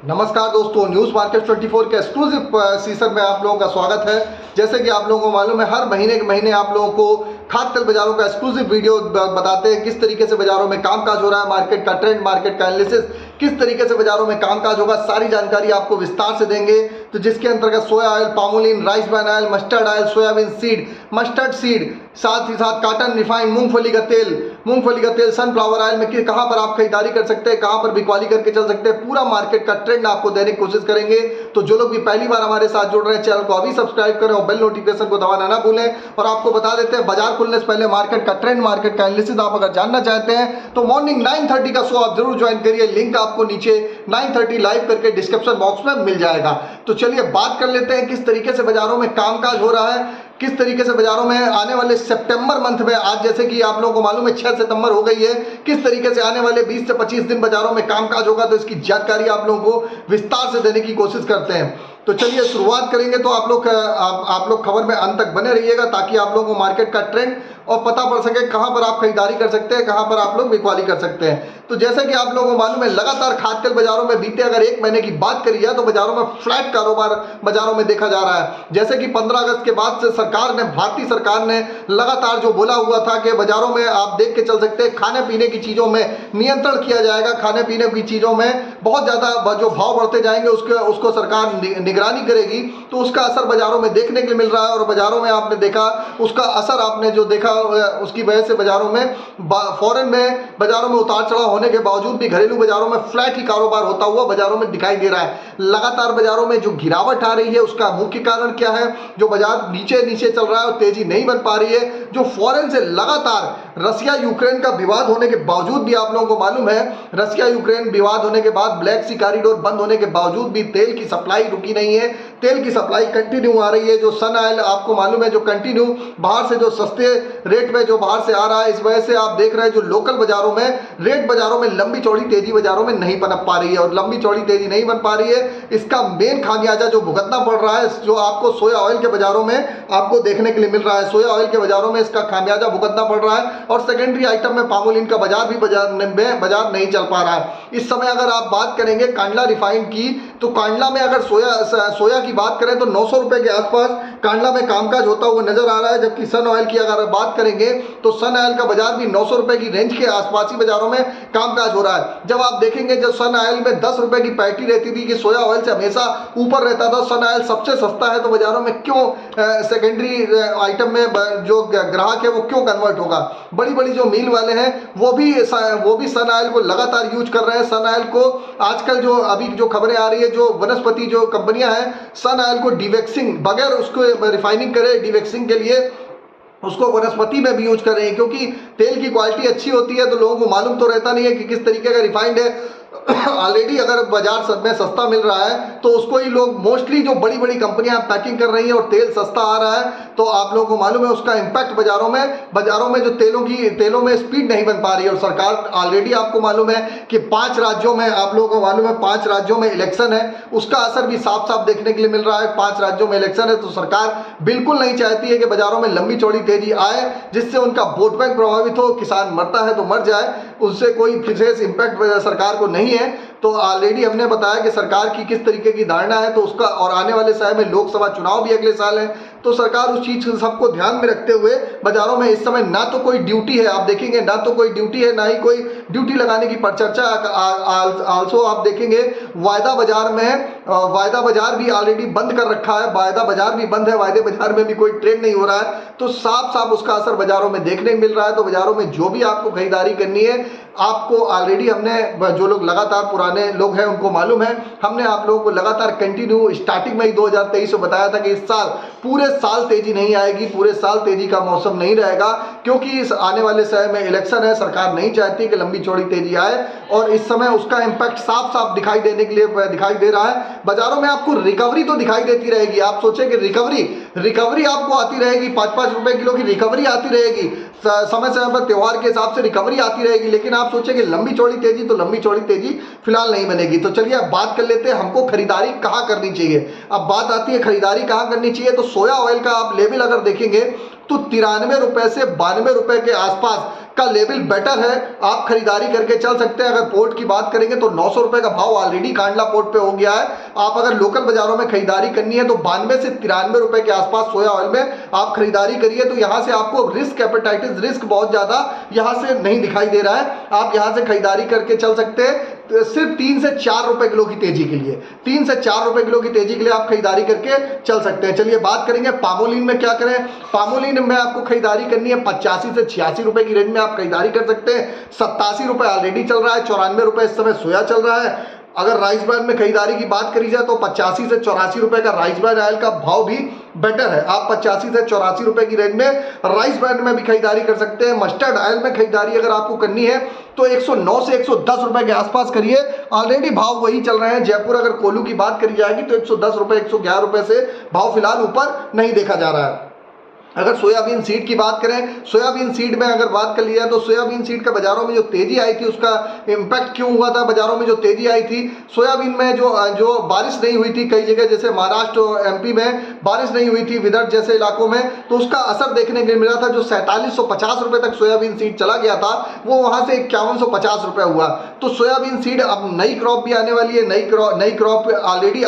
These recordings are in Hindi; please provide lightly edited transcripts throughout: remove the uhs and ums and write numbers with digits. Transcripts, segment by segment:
नमस्कार दोस्तों, न्यूज़ मार्केट 24 के एक्सक्लूसिव सीजन में आप लोगों का स्वागत है। जैसे कि आप लोगों को मालूम है, हर महीने के महीने आप लोगों को खाद्य तेल बाजारों का एक्सक्लूसिव वीडियो बताते हैं किस तरीके से बाजारों में कामकाज हो रहा है, मार्केट का ट्रेंड, मार्केट का एनालिसिस, किस तरीके से बाजारों में कामकाज होगा, सारी जानकारी आपको विस्तार से देंगे। तो जिसके अंतर्गत सोया oil, palmolein, rice bran oil, mustard oil, soybean seed, mustard seed, साथ ही साथ कॉटन रिफाइंड, मूंगफली का तेल, सनफ्लावर ऑयल में कहां पर आप खरीदारी कर सकते हैं, कहां पर बिकवाली करके चल सकते हैं, पूरा मार्केट का ट्रेंड आपको देने की कोशिश करेंगे। तो जो लोग भी पहली बार हमारे साथ जुड़ रहे हैं, चैनल को अभी सब्सक्राइब करें और बेल नोटिफिकेशन को दबाना ना भूलें। और आपको बता देते हैं, बाजार खुलने से पहले मार्केट का ट्रेंड, मार्केट का एनालिसिस आप अगर जानना चाहते हैं तो मॉर्निंग 9:30 का शो आप जरूर ज्वाइन करिए। लिंक आपको नीचे 9:30 लाइव करके डिस्क्रिप्शन बॉक्स में मिल जाएगा। तो चलिए बात कर लेते हैं किस तरीके से बाजारों में कामकाज हो रहा है, किस तरीके से बाजारों में आने वाले सितंबर मंथ में, आज जैसे कि आप लोगों को मालूम है 6 सितंबर हो गई है, किस तरीके से आने वाले 20 से 25 दिन बाजारों में कामकाज होगा। तो इसकी जानकारी आप लोगों को विस्तार से देने की कोशिश करते हैं। तो चलिए शुरुआत करेंगे। तो आप लोग खबर में अंत तक बने रहिएगा ताकि आप लोगों को मार्केट का ट्रेंड और पता पड़ सके कहां पर आप खरीदारी कर सकते हैं, कहां पर आप लोग बिकवाली कर सकते हैं। तो जैसे कि आप लोगों को मालूम है, लगातार खाद्य तेल बाजारों में बीते अगर एक महीने की बात करी जाए तो बाजारों में फ्लैट कारोबार बाजारों में देखा जा रहा है। जैसे कि 15 अगस्त के बाद से भारतीय सरकार ने लगातार जो बोला हुआ था कि बाजारों में आप देख के चल सकते हैं, खाने पीने की चीजों में नियंत्रण किया जाएगा, खाने पीने की चीजों में बहुत ज्यादा जो भाव बढ़ते जाएंगे उसको सरकार निगरानी करेगी। तो उसका असर बाजारों में देखने के लिए मिल रहा है और बाजारों में आपने देखा उसका असर, आपने जो देखा उसकी वजह से बाजारों में फॉरेन में बाजारों में उतार चढ़ाव होने के बावजूद भी घरेलू बाजारों में फ्लैट ही कारोबार होता हुआ बाजारों में दिखाई दे रहा है। लगातार बाजारों में जो गिरावट आ रही है उसका मुख्य कारण क्या है? जो बाजार नीचे नीचे चल रहा है और तेजी नहीं बन पा रही है, जो फॉरेन से लगातार रसिया यूक्रेन का विवाद होने के बावजूद भी आप लोगों को मालूम है, रसिया यूक्रेन विवाद होने के बाद ब्लैक सी कॉरिडोर बंद होने के बावजूद भी तेल की सप्लाई रुकी नहीं है, तेल की सप्लाई कंटिन्यू आ रही है। जो सन ऑयल आपको मालूम है, जो कंटिन्यू बाहर से जो सस्ते रेट में जो बाहर से आ रहा है, इस वजह से आप देख रहे हैं जो लोकल बाजारों में रेट बाजारों में लंबी चौड़ी तेजी बाजारों में नहीं बन पा रही है। और लंबी चौड़ी तेजी नहीं बन पा रही है, इसका मेन खामियाजा जो भुगतना पड़ रहा है, जो आपको सोया ऑयल के बाजारों में आपको देखने के लिए मिल रहा है। सोया ऑयल के बाजारों में इसका खामियाजा भुगतना पड़ रहा है और सेकेंडरी आइटम में पामोलिन का बाजार नहीं चल पा रहा है। इस समय अगर आप बात करेंगे कांडला रिफाइंड की, तो कांडला में अगर सोया की बात करें तो 900 रुपए के आसपास कांडला में कामकाज होता हुआ नजर आ रहा है। जबकि सन ऑयल की अगर बात करेंगे तो सन ऑयल का बाजार भी 900 रुपए की रेंज के आसपास ही बाजारों में कामकाज हो रहा है। जब आप देखेंगे, जब सन ऑयल में 10 रुपए की पैटी रहती थी कि सोया ऑयल से हमेशा ऊपर रहता था, सन ऑयल सबसे सस्ता है, तो बाजारों में क्यों सेकेंडरी आइटम में जो ग्राहक है वो क्यों कन्वर्ट होगा? बड़ी बड़ी जो मिल वाले हैं वो भी सन ऑयल को लगातार यूज कर रहे हैं। सन ऑयल को आजकल जो अभी जो खबरें आ रही है, जो वनस्पति जो कंपनियां हैं, सन ऑयल को डिवेक्सिंग बगैर उसको रिफाइनिंग करे, डिवेक्सिंग के लिए उसको वनस्पति में भी यूज कर रहे हैं, क्योंकि तेल की क्वालिटी अच्छी होती है तो लोगों को मालूम तो रहता नहीं है कि किस तरीके का रिफाइंड है। ऑलरेडी अगर बाजार में सस्ता मिल रहा है तो उसको ही लोग, मोस्टली जो बड़ी बड़ी कंपनियां पैकिंग कर रही हैं और तेल सस्ता आ रहा है, तो आप लोगों को मालूम है उसका इंपैक्ट बाजारों में जो तेलों में स्पीड नहीं बन पा रही है। और सरकार ऑलरेडी आपको मालूम है कि 5 राज्यों में, आप लोगों को मालूम है 5 राज्यों में इलेक्शन है, उसका असर भी साफ साफ देखने के लिए मिल रहा है। 5 राज्यों में इलेक्शन है तो सरकार बिल्कुल नहीं चाहती है कि बाजारों में लंबी चौड़ी तेजी आए जिससे उनका वोट बैंक प्रभावित हो, किसान मरता है तो मर जाए, उससे कोई विशेष इंपैक्ट सरकार को नहीं है। तो ऑलरेडी हमने बताया कि सरकार की किस तरीके की धारणा है, तो उसका, और आने वाले समय में लोकसभा चुनाव भी अगले साल है, तो सरकार उस चीज सबको ध्यान में रखते हुए बाजारों में इस समय ना तो कोई ड्यूटी है, आप देखेंगे ना तो कोई ड्यूटी है, ना ही कोई ड्यूटी लगाने की चर्चा। आल्सो आप देखेंगे वायदा बाजार भी ऑलरेडी बंद कर रखा है, वायदा बाजार भी बंद है, वायदे बाजार में भी कोई ट्रेड नहीं हो रहा है, तो साफ साफ उसका असर बाजारों में देखने मिल रहा है। तो बाजारों में जो भी आपको खरीदारी करनी है, आपको ऑलरेडी हमने, जो लोग लगातार पुराने लोग हैं उनको मालूम है, हमने आप लोगों को लगातार कंटिन्यू स्टार्टिंग में ही 2023 में बताया था कि इस साल पूरे साल तेजी नहीं आएगी, पूरे साल तेजी का मौसम नहीं रहेगा, क्योंकि इस आने वाले समय में इलेक्शन है, सरकार नहीं चाहती कि लंबी चौड़ी तेजी आए, और इस समय उसका इंपैक्ट साफ साफ दिखाई दे रहा है। बाजारों में आपको रिकवरी तो दिखाई देती रहेगी, आप सोचें कि रिकवरी आपको आती रहेगी, 5-5 रुपए किलो की रिकवरी आती रहेगी, समय समय पर त्योहार के हिसाब से रिकवरी आती रहेगी, लेकिन आप सोचें कि लंबी चौड़ी तेजी फिलहाल नहीं बनेगी। तो चलिए अब बात कर लेते हैं हमको खरीदारी कहाँ करनी चाहिए। अब बात आती है खरीदारी कहाँ करनी चाहिए, तो सोया ऑयल का आप लेवल अगर देखेंगे तो 93 रुपए से 92 रुपए के आसपास का लेवल बेटर है, आप खरीदारी करके चल सकते हैं। अगर पोर्ट की बात करेंगे तो 900 रुपए का भाव ऑलरेडी कांडला पोर्ट पे हो गया है। आप अगर लोकल बाजारों में खरीदारी करनी है तो 92 से 93 रुपए के आसपास सोया ऑयल में आप खरीदारी करिए। तो यहां से आपको रिस्क एपेटाइटिस रिस्क बहुत ज्यादा यहां से नहीं दिखाई दे रहा है, आप यहां से खरीदारी करके चल सकते हैं। तो सिर्फ 3 से 4 रुपए किलो की तेजी के लिए, 3 से 4 रुपए किलो की तेजी के लिए आप खरीदारी करके चल सकते हैं। चलिए बात करेंगे पामोलिन में क्या करें। पामोलिन में आपको खरीदारी करनी है 85 से 86 रुपए की रेंज में आप खरीदारी कर सकते हैं। 87 रुपए ऑलरेडी चल रहा है, 94 रुपए इस समय सोया चल रहा है। अगर राइस ब्रांड में खरीदारी की बात करी जाए तो 85 से 84 रुपए का राइस ब्रांड ऑयल का भाव भी बेटर है। आप 85 से 84 रुपए की रेंज में राइस ब्रांड में भी खरीदारी कर सकते हैं। मस्टर्ड ऑयल में खरीदारी अगर आपको करनी है तो 109 से 110 रुपए के आसपास करिए, ऑलरेडी भाव वही चल रहे हैं। जयपुर अगर कोल्हू की बात करी जाएगी तो 110 रुपए 111 रुपए से भाव फिलहाल ऊपर नहीं देखा जा रहा है। अगर सोयाबीन सीड की बात करें, सोयाबीन सीड में अगर बात कर लिया तो सोयाबीन सीड का बाजारों में जो तेजी आई थी उसका इम्पैक्ट क्यों हुआ था, बाजारों में जो तेजी आई थी सोयाबीन में जो बारिश नहीं हुई थी कई जगह, जैसे महाराष्ट्र और एमपी में बारिश नहीं हुई थी, विदर्भ जैसे इलाकों में, तो उसका असर देखने को मिला था। जो 4750 रुपए तक सोयाबीन सीड चला गया था वो वहां से 5150 रुपए हुआ। तो सोयाबीन सीड अब नई क्रॉप भी आने वाली है, नई क्रॉप ऑलरेडी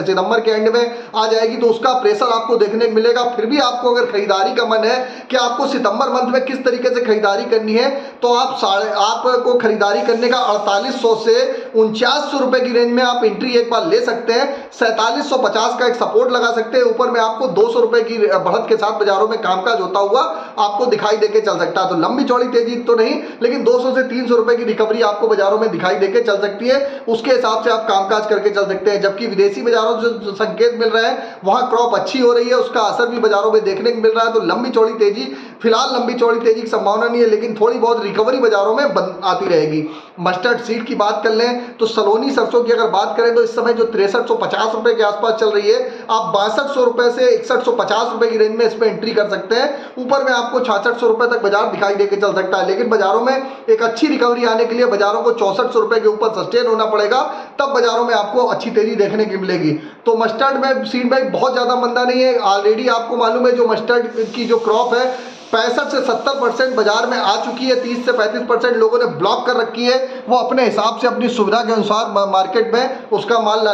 सितंबर के एंड में आ जाएगी, तो उसका प्रेशर आपको देखने को मिलेगा। फिर भी आपको अगर खरीदारी का मन है कि आपको सितंबर मंथ में किस तरीके से खरीदारी करनी है, तो आपको खरीदारी करने का 4800 से 4900 रुपए की रेंज में आप एंट्री एक बार ले सकते हैं। 4750 का एक सपोर्ट लगा सकते हैं, ऊपर में आपको 200 रुपए की बढ़त के साथ बाजारों में कामकाज होता हुआ आपको दिखाई देके चल सकता है। तो लंबी चौड़ी तेजी तो नहीं, लेकिन 200 से 300 रुपए की रिकवरी आपको बाजारों में दिखाई देके चल सकती है। उसके हिसाब से आप कामकाज करके चल सकते हैं। जबकि विदेशी बाजारों से जो संकेत मिल रहे हैं वहां क्रॉप अच्छी हो रही है, उसका असर भी बाजारों में देखने को मिल रहा है। तो लंबी चौड़ी तेजी, फिलहाल लंबी चौड़ी तेजी की संभावना नहीं है, लेकिन थोड़ी बहुत रिकवरी बाजारों में आती रहेगी। मस्टर्ड सीड की बात कर लें तो सलोनी सरसों की अगर बात करें तो इस समय जो 6350 रुपए के आसपास चल रही है, आप 6200 रुपए से 6150 रुपए की रेंज में इसमें एंट्री कर सकते हैं। ऊपर में आपको 6600 रुपए तक बाजार दिखाई देके चल सकता है, लेकिन बाजारों में एक अच्छी रिकवरी आने के लिए बाजारों को 6400 रुपए के ऊपर सस्टेन होना पड़ेगा, तब बाजारों में आपको अच्छी तेजी देखने की मिलेगी। तो मस्टर्ड में सीड में बहुत ज्यादा मंदा नहीं है। ऑलरेडी आपको मालूम है जो मस्टर्ड की जो क्रॉप है 65 से 70% बाजार में आ चुकी है। 30 से 35% लोगों ने ब्लॉक कर रखी है, वो अपने हिसाब से अपनी सुविधा के अनुसार मार्केट में उसका माल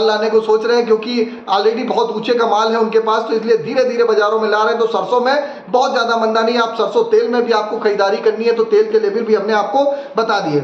लाने को सोच रहे हैं, क्योंकि ऑलरेडी बहुत ऊंचे का माल है उनके पास, तो इसलिए धीरे धीरे बाजारों में ला रहे हैं। तो सरसों में बहुत ज्यादा मंदा नहीं है। आप सरसों तेल में भी आपको खरीदारी करनी है तो तेल के लेवल भी हमने आपको बता दिए।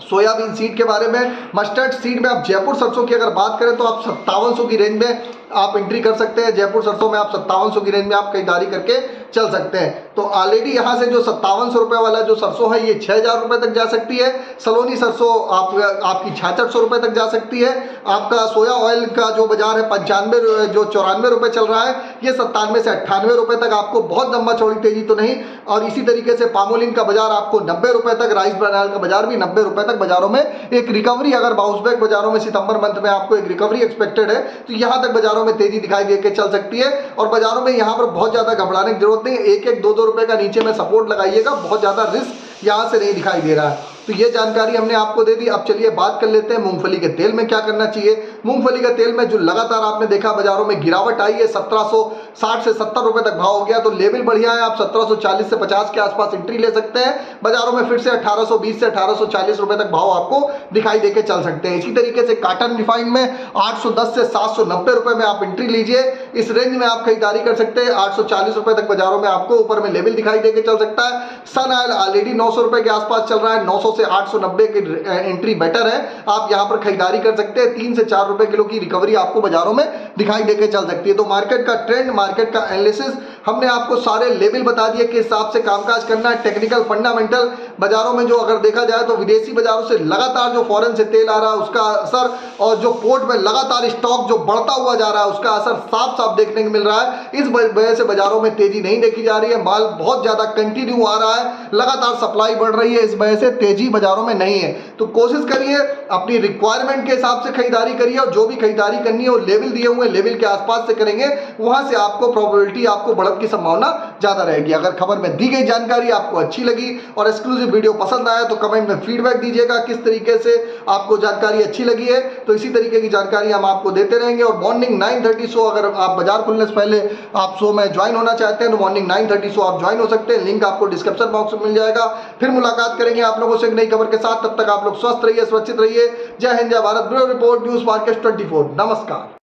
सोयाबीन सीड के बारे में, मस्टर्ड सीड में आप जयपुर सरसों की अगर बात करें तो आप 5700 की रेंज में आप एंट्री कर सकते हैं। जयपुर सरसों में आप 5700 की रेंज में आप खरीदारी करके चल सकते हैं। तो ऑलरेडी यहां से जो 5700 रुपए वाला जो सरसों है ये 6000 रुपए तक जा सकती है। सलोनी सरसों आपकी 6600 रुपए तक जा सकती है। आपका सोया ऑयल का जो बाजार है 94 रुपए चल रहा है, ये 97 से 98 रुपए तक आपको बहुत लंबा चौड़ी तेजी तो नहीं। और इसी तरीके से पामोलिन का बाजार आपको 90 रुपए तक, राइस ब्रांड ऑयल का बाजार भी 90 रुपए तक बाजारों में एक रिकवरी, अगर बाउंस बैक बाजारों में सितंबर मंथ में आपको एक रिकवरी एक्सपेक्टेड है तो यहां तक बाजारों में तेजी दिखाई देके चल सकती है। और बाजारों में यहां पर बहुत ज्यादा घबराने की जरूरत नहीं है। 1-1, 2-2 रुपए का नीचे में सपोर्ट लगाइएगा, बहुत ज्यादा रिस्क यहां से नहीं दिखाई दे रहा है। तो ये जानकारी हमने आपको दे दी। अब चलिए बात कर लेते हैं मूंगफली के तेल में क्या करना चाहिए। मूंगफली का तेल में जो लगातार आपने देखा बाजारों में गिरावट आई है, 1760 से 70 रुपए तक भाव हो गया, तो लेवल बढ़िया है। आप 1740 से 50 के आसपास एंट्री ले सकते हैं। बाजारों में फिर से 1820 से 1840 रुपए तक भाव आपको दिखाई देके चल सकते हैं। इसी तरीके से कॉटन रिफाइंड में 810 से 790 रुपए में आप एंट्री लीजिए, इस रेंज में आप खरीदारी कर सकते हैं। 840 रुपए तक बाजारों में आपको ऊपर में लेवल दिखाई देके चल सकता है। सन ऑयल ऑलरेडी 900 रुपए के आसपास चल रहा है, 900 से 890 की एंट्री बेटर है, आप यहां पर खरीदारी कर सकते हैं। 3 से 4 रुपए किलो की रिकवरी आपको बाजारों में दिखाई देके चल सकती है। तो मार्केट का ट्रेंड, मार्केट का एनालिसिस हमने आपको सारे लेवल बता दिए कि हिसाब से कामकाज करना है। टेक्निकल फंडामेंटल बाजारों में जो अगर देखा जाए तो विदेशी बाजारों से लगातार जो फॉरेन से तेल आ रहा है उसका असर, और जो पोर्ट में लगातार स्टॉक जो बढ़ता हुआ जा रहा है उसका असर साफ साफ देखने को मिल रहा है। इस वजह से बाजारों में तेजी नहीं देखी जा रही है। माल बहुत ज्यादा कंटिन्यू आ रहा है, लगातार सप्लाई बढ़ रही है, इस वजह से तेजी बाजारों में नहीं है। तो कोशिश करिए अपनी रिक्वायरमेंट के हिसाब से खरीदारी करिए, और जो भी खरीदारी करनी है वो लेवल दिए हुए लेवल के आसपास से करेंगे, वहां से आपको प्रोबेबिलिटी आपको बढ़त फ्रॉड की संभावना ज़्यादा रहेगी। अगर खबर में दी गई जानकारी आपको अच्छी लगी और एक्सक्लूसिव वीडियो पसंद आया तो कमेंट में फीडबैक दीजिएगा किस तरीके से आपको जानकारी अच्छी लगी है। तो इसी तरीके की जानकारी हम आपको देते रहेंगे। और मॉर्निंग 9:30 शो, अगर आप बाजार खुलने से पहले आप शो में ज्वाइन होना चाहते हैं तो मॉर्निंग 9:30 शो आप ज्वाइन हो सकते हैं। लिंक आपको डिस्क्रिप्शन बॉक्स में मिल जाएगा। फिर मुलाकात करेंगे आप लोगों से एक नई खबर के साथ। तब तक आप लोग स्वस्थ रहिए, सुरक्षित रहिए। जय हिंद, जय Bharat. Bureau report, news market 24। नमस्कार।